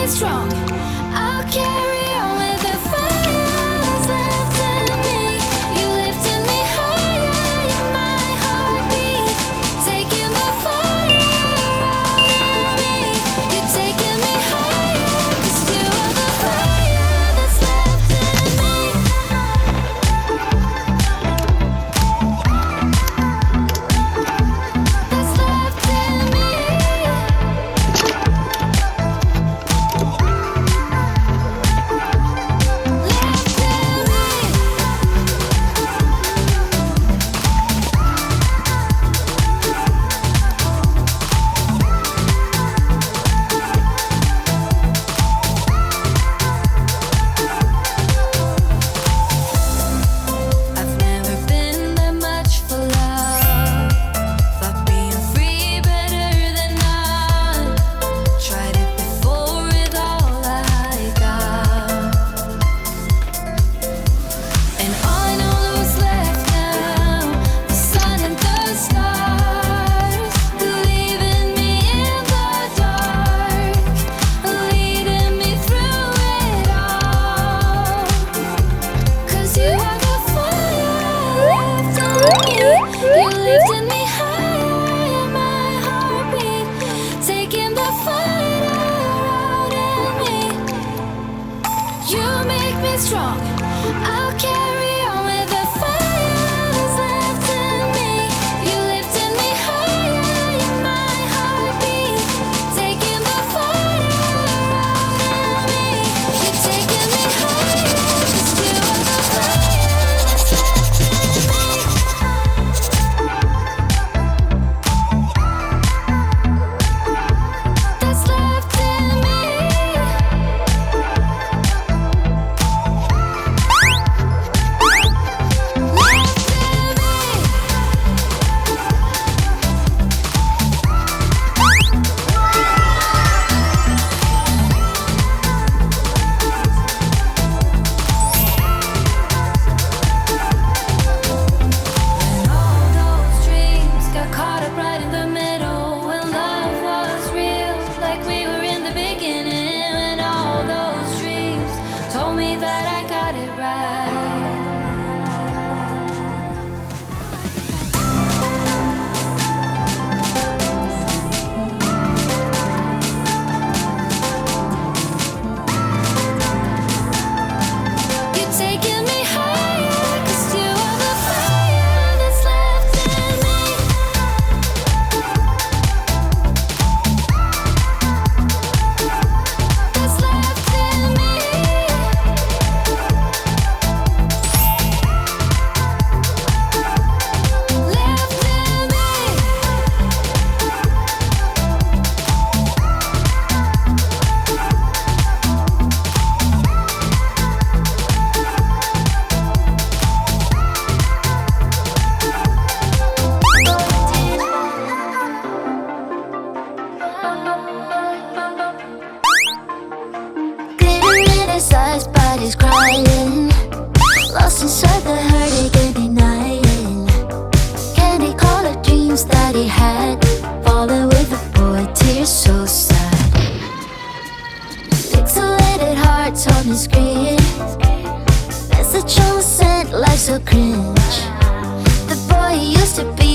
strong. I'll carry on with the fire that's left in me. You lifted me higher in my heartbeat, taking the fire out of me. You're taking me higher, 'cause you are the fire that's left in me. That's left in me. I've never been that much for love. Thought being free better than none. Tried it before with all I got, and all I know is left now. The sun and the stars, leaving me in the dark, leading me through it all. 'Cause you are the fire left in me. You lifted me higher in my heartbeat, taking the fire out in me. You make me strong. I'll carry on with the fire that's left in me. You lifted me higher in my heartbeat, taking the fire out in me. You're taking me higher, 'cause you are the fire that's left in me. That's left in me. When all those dreams got caught up right in the middle, when love was real, like we were in the beginning, when all those dreams told me that I got it right. You're taking me higher, 'cause you are the fire that's left in me. That's left in me. Left in me. Glitter in his eyes, but he's crying. Lost inside the hurt he can't denying. Candy colored dreams that he had, falling with a boy, tears so sad. Pixelated hearts on his screen. Message on sent, life so cringe. The boy he used to be